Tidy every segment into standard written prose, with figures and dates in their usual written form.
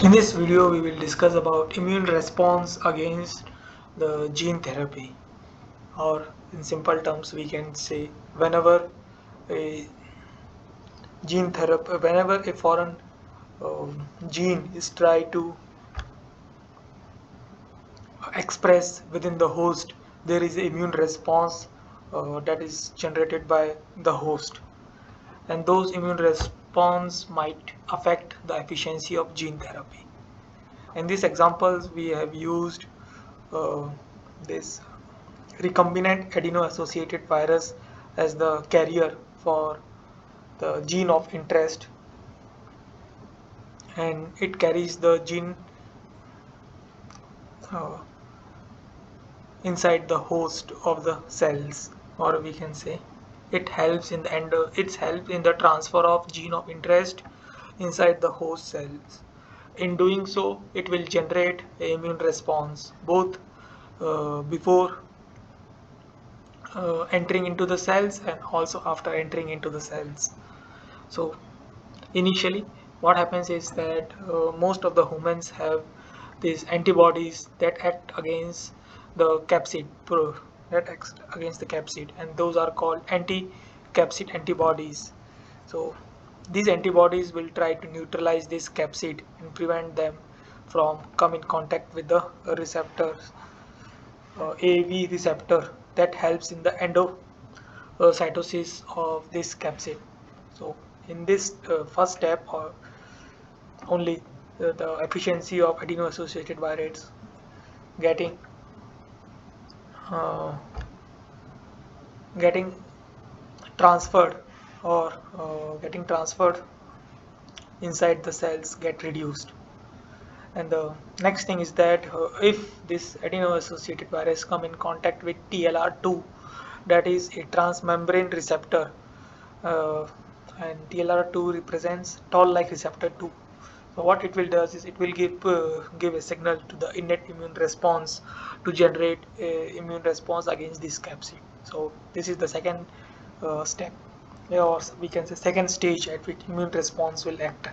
In this video, we will discuss about immune response against the gene therapy, or in simple terms, we can say whenever a whenever a foreign gene is tried to express within the host, there is an immune response that is generated by the host, and those immune response might affect the efficiency of gene therapy. In these examples, we have used uh, this recombinant adeno-associated virus as the carrier for the gene of interest, and it carries the gene uh, inside the host of the cells, or we can say it helps in the transfer of gene of interest inside the host cells. In doing so, it will generate an immune response both before entering into the cells and also after entering into the cells. So initially what happens is that most of the humans have these antibodies that act against the that acts against the capsid, and those are called anti-capsid antibodies. So these antibodies will try to neutralize this capsid and prevent them from come in contact with the receptors, AAV receptor that helps in the endocytosis of this capsid. So in this first step, only the efficiency of adeno-associated viruses getting uh, getting transferred or getting transferred inside the cells get reduced. And the next thing is that if this adeno-associated virus come in contact with TLR2, that is a transmembrane receptor, uh, and TLR2 represents toll-like receptor 2. So what it will does is it will give a signal to the innate immune response to generate a immune response against this capsid. So this is the second step, or we can say second stage at which immune response will act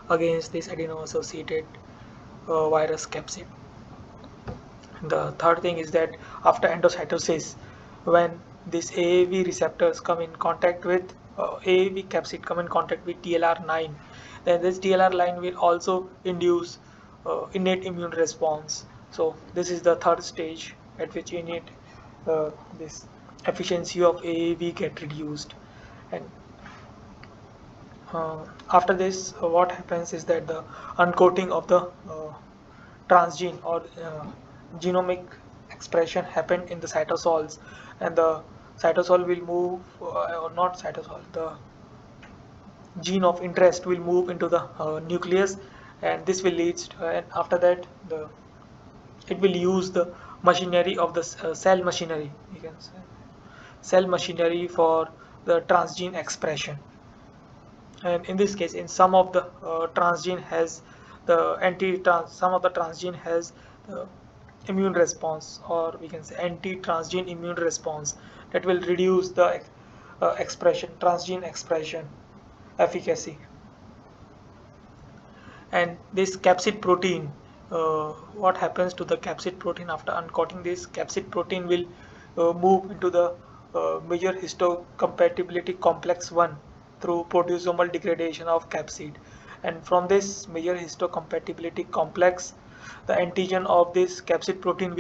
against this adeno-associated virus capsid. The third thing is that after endocytosis, when these AAV receptors come in contact with AAV capsid come in contact with TLR9, then this TLR line will also induce innate immune response. So this is the third stage at which innate this efficiency of AAV get reduced. And after this, what happens is that the uncoating of the transgene or genomic expression happen in the cytosols, and the cytosol will move, or not cytosol, the gene of interest will move into the nucleus, and this will lead and after that it will use the machinery of the cell machinery, you can say cell machinery for the transgene expression. And in this case, in some of the transgene has the some of the transgene has the immune response, or we can say anti-transgene immune response, that will reduce the transgene expression efficacy. And this capsid protein, what happens to the capsid protein after uncoating? This capsid protein will move into the major histocompatibility complex 1 through proteasomal degradation of capsid, and from this major histocompatibility complex, the antigen of this capsid protein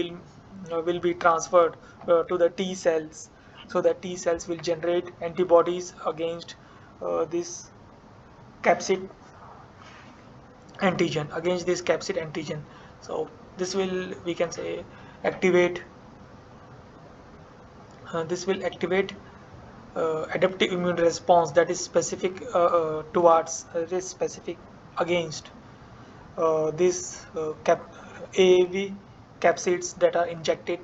will be transferred to the T cells, so that T cells will generate antibodies against this capsid antigen. So this will, we can say, activate this will activate adaptive immune response that is specific against these AAV capsids that are injected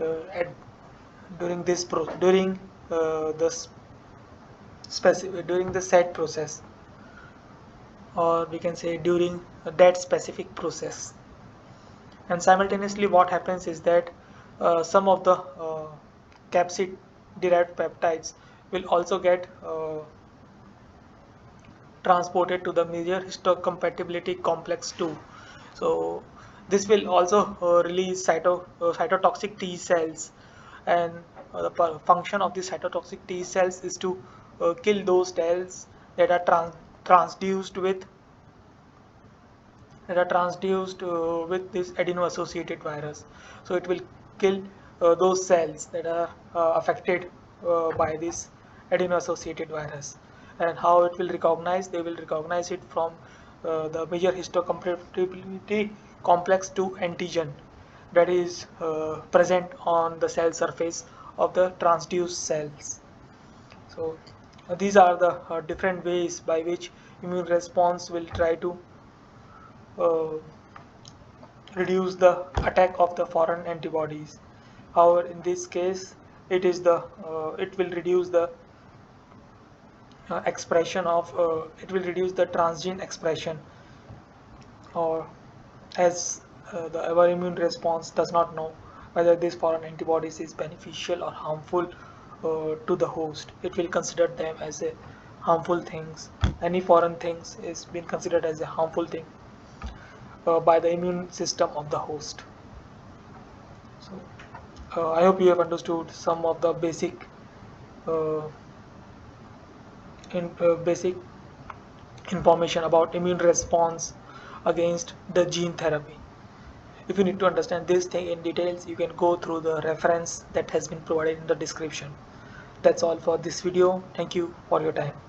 at during this pro during the specific during the set process, or we can say during that specific process. And simultaneously what happens is that some of the capsid derived peptides will also get transported to the major histocompatibility complex 2. So this will also release cytotoxic T cells, and the function of the cytotoxic T cells is to kill those cells that are transduced with with this adeno-associated virus. So it will kill those cells that are affected by this adeno-associated virus. And how it will recognize? They will recognize it from the major histocompatibility complex 2 antigen that is present on the cell surface of the transduced cells. So these are the different ways by which immune response will try to uh, reduce the attack of the foreign antibodies. However, in this case, it will reduce the it will reduce the transgene expression, or as our immune response does not know whether this foreign antibodies is beneficial or harmful to the host. It will consider them as a harmful things. Any foreign things is being considered as a harmful thing by the immune system of the host. So I hope you have understood some of the uh, basic information about immune response against the gene therapy. If you need to understand this thing in details, you can go through the reference that has been provided in the description. That's all for this video. Thank you for your time.